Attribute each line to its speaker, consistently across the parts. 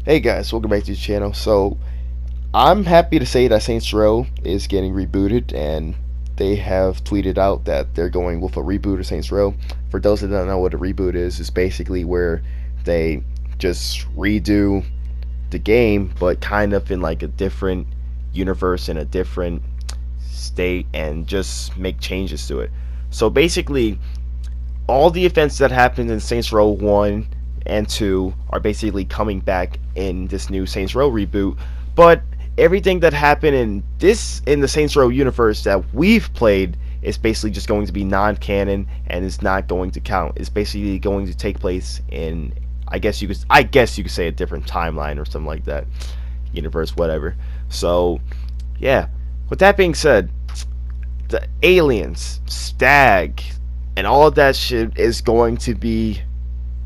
Speaker 1: Hey guys, welcome back to the channel. So, I'm happy to say that Saints Row is getting rebooted, and they have tweeted out that they're going with a reboot of Saints Row. For those that don't know what a reboot is, it's basically where they just redo the game, but kind of in like a different universe, in a different state, and just make changes to it. So basically, all the events that happened in Saints Row 1 and 2 are basically coming back in this new Saints Row reboot, but everything that happened in the Saints Row universe that we've played is basically just going to be non-canon and is not going to count. It's basically going to take place in I guess you could say a different timeline or something like that. Universe, whatever. So, yeah. With that being said, the aliens, Stag, and all of that shit is going to be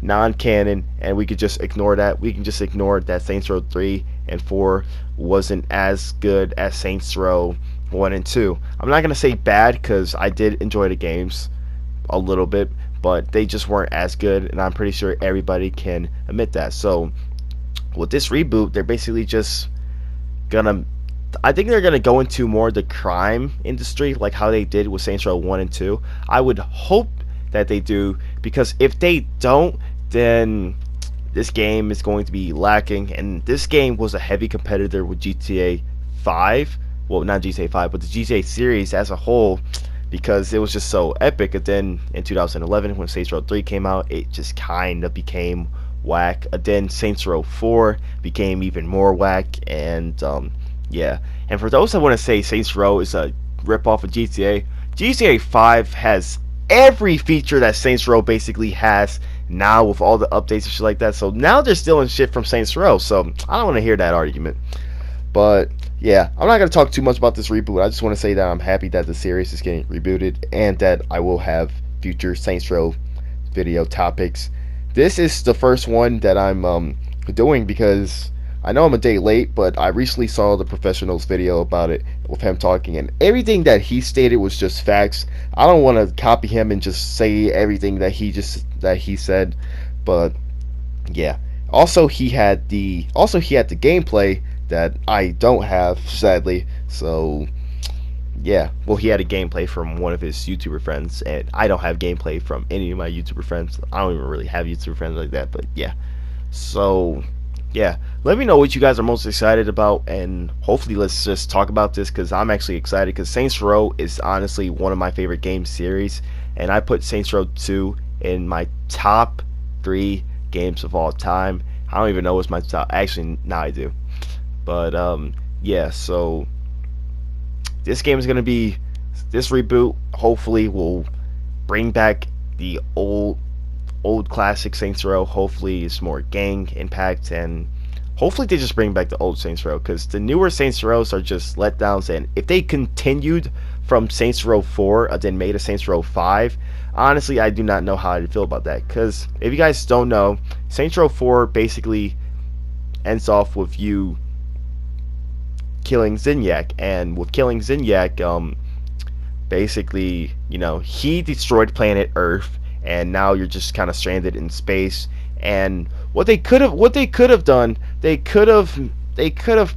Speaker 1: non-canon, and we could just ignore that. We can just ignore that Saints Row 3 and 4 wasn't as good as Saints Row 1 and 2. I'm not going to say bad because I did enjoy the games a little bit, but they just weren't as good, and I'm pretty sure everybody can admit that. So with this reboot, they're basically just gonna I think they're gonna go into more the crime industry, like how they did with Saints Row 1 and 2. I would hope that they do, because if they don't, then this game is going to be lacking. And this game was a heavy competitor with GTA 5. Well, not GTA 5, but the GTA series as a whole, because it was just so epic. And then in 2011, when Saints Row 3 came out, it just kind of became whack. And then Saints Row 4 became even more whack. And yeah. And for those that want to say Saints Row is a ripoff of GTA, GTA 5 has every feature that Saints Row basically has now, with all the updates and shit like that. So now they're stealing shit from Saints Row. So I don't want to hear that argument. But yeah, I'm not going to talk too much about this reboot. I just want to say that I'm happy that the series is getting rebooted, and that I will have future Saints Row video topics. This is the first one that I'm doing because I know I'm a day late, but I recently saw the professional's video about it with him talking, and everything that he stated was just facts. I don't want to copy him and just say everything that he said, but yeah. Also, he had the gameplay that I don't have, sadly. So yeah, well, he had a gameplay from one of his YouTuber friends, and I don't have gameplay from any of my YouTuber friends. I don't even really have YouTuber friends like that, but yeah. So yeah, let me know what you guys are most excited about, and hopefully let's just talk about this, because I'm actually excited, because Saints Row is honestly one of my favorite game series, and I put Saints Row 2 in my top 3 games of all time. I don't even know what's my top. Actually, now I do. But yeah, so this game is going to be, this reboot hopefully will bring back the old classic Saints Row. Hopefully it's more gang impact, and hopefully they just bring back the old Saints Row, because the newer Saints Rows are just letdowns. And if they continued from Saints Row 4 and then made a Saints Row 5, honestly I do not know how I feel about that, because if you guys don't know, Saints Row 4 basically ends off with you killing Zinyak, and with killing Zinyak, basically, you know, he destroyed planet Earth, and now you're just kind of stranded in space. And what they could have done, they could have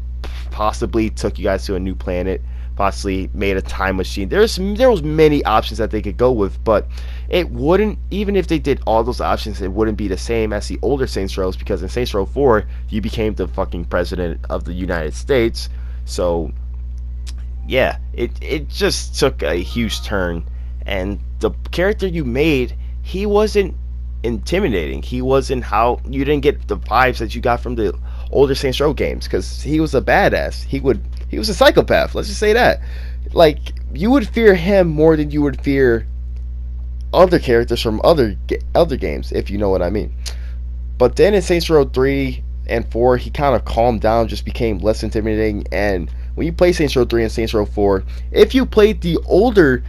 Speaker 1: possibly took you guys to a new planet, possibly made a time machine. There was many options that they could go with, but it wouldn't, even if they did all those options, it wouldn't be the same as the older Saints Rows, because in Saints Row 4 you became the fucking president of the United States. So yeah, it just took a huge turn, and the character you made, he wasn't intimidating. He wasn't, how you didn't get the vibes that you got from the older Saints Row games, because he was a badass. He was a psychopath. Let's just say that. Like, you would fear him more than you would fear other characters from other games, if you know what I mean. But then in Saints Row 3 and 4, he kind of calmed down, just became less intimidating. And when you play Saints Row 3 and Saints Row 4, if you played the older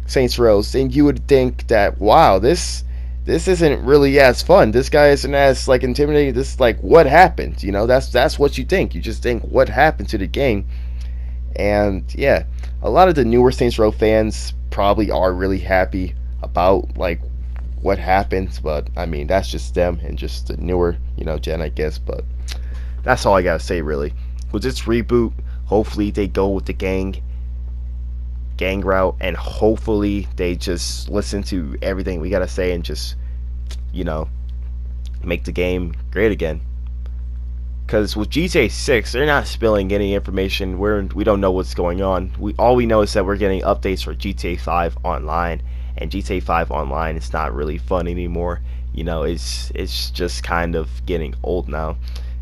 Speaker 1: Saints Rows, then you would think that, wow, this isn't really as fun. This guy isn't as like intimidating. This, like, what happened? You know, that's what you think. You just think, what happened to the game? And yeah, a lot of the newer Saints Row fans probably are really happy about like what happens, but I mean that's just them and just the newer, gen, I guess. But that's all I gotta say really. With this reboot, hopefully they go with the gang route, and hopefully they just listen to everything we gotta say and just, you know, make the game great again. Because with GTA 6, they're not spilling any information. We don't know what's going on. All we know is that we're getting updates for GTA 5 Online, and GTA 5 Online is not really fun anymore. It's just kind of getting old now.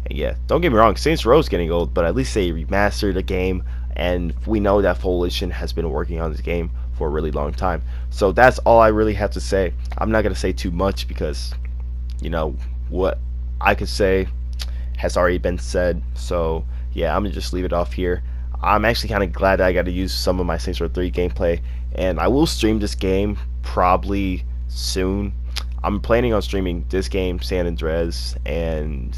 Speaker 1: And yeah, don't get me wrong, Saints Row is getting old, but at least they remastered the game, and we know that Volition has been working on this game for a really long time. So that's all I really have to say. I'm not gonna say too much because, what I could say has already been said. So yeah, I'm gonna just leave it off here. I'm actually kind of glad that I got to use some of my Saints Row 3 gameplay, and I will stream this game probably soon. I'm planning on streaming this game, San Andreas, and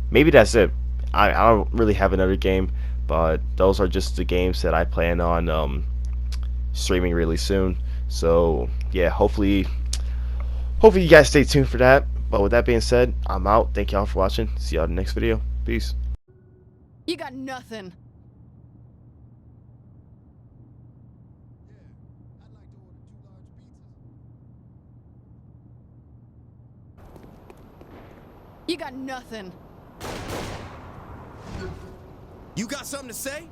Speaker 1: maybe that's it. I don't really have another game, but those are just the games that I plan on streaming really soon. So yeah, hopefully you guys stay tuned for that. But with that being said, I'm out. Thank y'all for watching. See y'all in the next video. Peace.
Speaker 2: You got nothing. You got nothing.
Speaker 3: You got something to say?